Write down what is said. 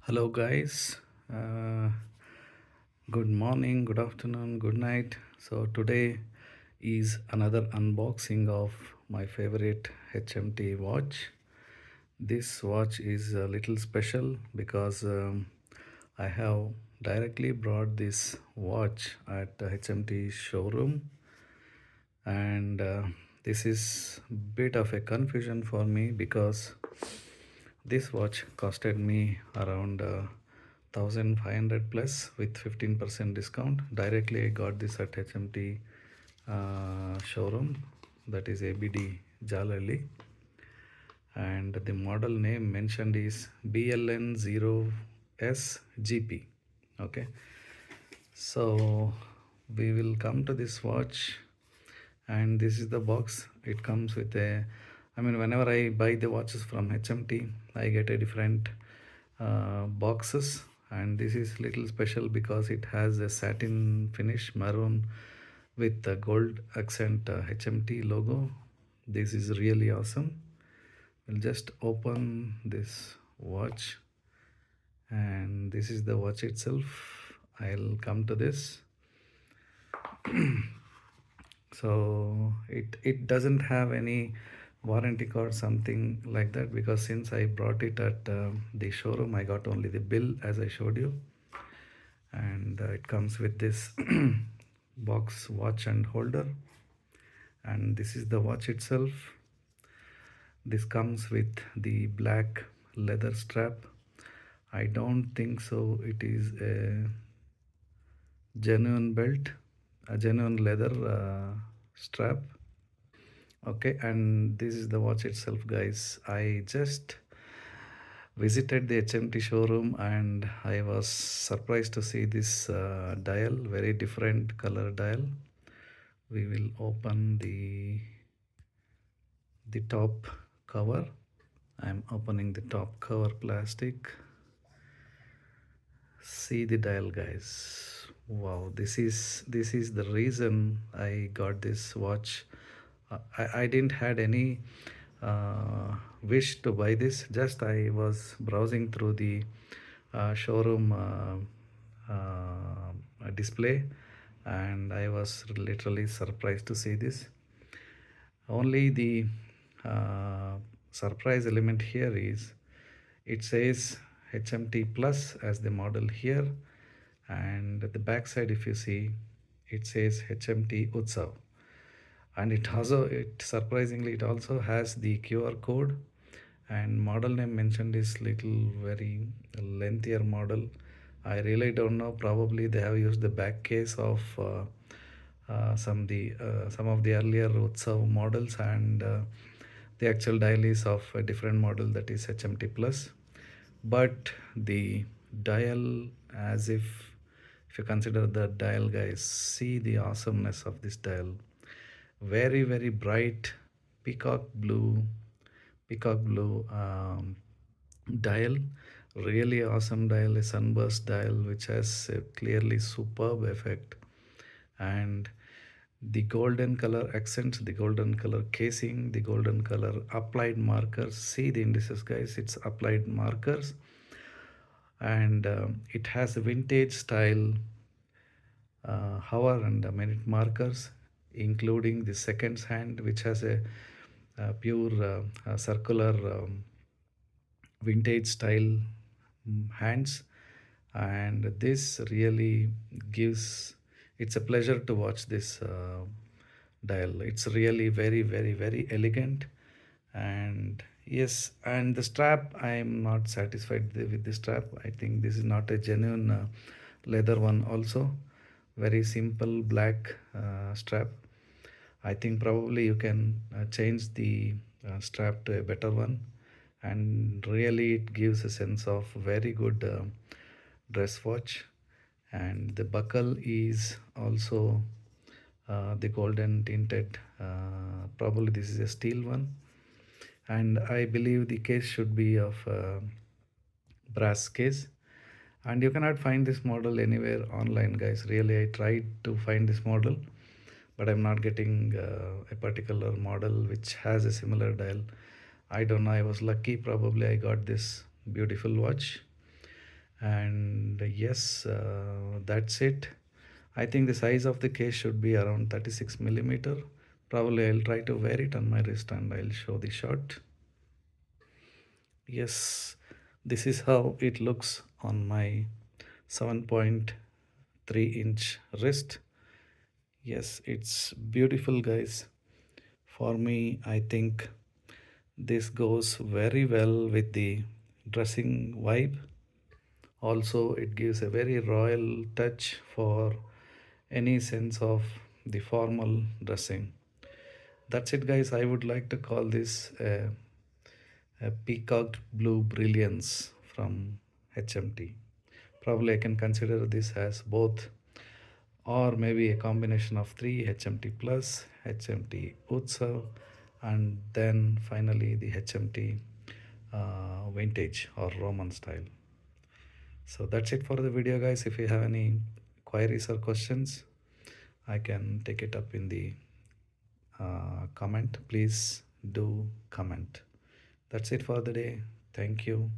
Hello, guys. Uh, Good morning, good afternoon, good night. So, today is another unboxing of my favorite HMT watch. This watch is a little special because I have directly brought this watch at the HMT showroom, and this is bit of a confusion for me because this watch costed me around 1500 plus with 15% discount. Directly I got this at HMT showroom, that is ABD Jalalli, and the model name mentioned is BLN0SGP. Okay, so we will come to this watch, and this is the box. It comes with a, I mean, whenever I buy the watches from HMT, I get a different boxes, and this is little special because it has a satin finish, maroon with the gold accent HMT logo. This is really awesome. We'll just open this watch, and this is the watch itself. I'll come to this. So it doesn't have any warranty card, something like that, because since I brought it at the showroom, I got only the bill as I showed you, and it comes with this box watch and holder, and this is the watch itself. This comes with the black leather strap. I don't think so it is a genuine belt, a genuine leather strap. Okay, and this is the watch itself, guys. I just visited the HMT showroom and I was surprised to see this dial, very different color dial. We will open the top cover. I'm opening the top cover plastic. See the dial, guys. Wow, this is the reason I got this watch. I didn't had any wish to buy this. Just I was browsing through the showroom display, and I was literally surprised to see this. Only the uh, surprise element here is it says HMT Plus as the model here, and at the back side, if you see, it says HMT Utsav, and it surprisingly it also has the QR code, and model name mentioned is little very lengthier model. I really don't know, probably they have used the back case of some of the earlier Utsav models, and the actual dial is of a different model, that is HMT Plus. But the dial, as if you consider the dial, guys, see the awesomeness of this dial. Very very bright peacock blue dial, really awesome dial, a sunburst dial which has a clearly superb effect, and the golden color accents, the golden color casing, the golden color applied markers. See the indices, guys, it's applied markers, and it has a vintage style hour and minute markers, including the seconds hand, which has a pure circular vintage style hands, and this really gives, it's a pleasure to watch this dial. It's really very very very elegant, and yes, and the strap, I am not satisfied with the strap. I think this is not a genuine leather one also. Very simple black strap. I think probably you can change the strap to a better one, and really it gives a sense of very good dress watch. And the buckle is also the golden tinted. Probably this is a steel one, and I believe the case should be of brass case. And you cannot find this model anywhere online, guys. Really, I tried to find this model, but I'm not getting a particular model which has a similar dial. I don't know, I was lucky, probably I got this beautiful watch. And yes, that's it. I think the size of the case should be around 36 millimeter. Probably I'll try to wear it on my wrist and I'll show the shot. Yes, this is how it looks on my 7.3-inch wrist. Yes, it's beautiful, guys. For me, I think this goes very well with the dressing vibe. Also, it gives a very royal touch for any sense of the formal dressing. That's it, guys. I would like to call this a peacock blue brilliance from HMT. Probably I can consider this as both, or maybe a combination of three: HMT Plus, HMT Utsav, and then finally the HMT Vintage or Roman style. So that's it for the video, guys. If you have any queries or questions, I can take it up in the comment. Please do comment. That's it for the day. Thank you.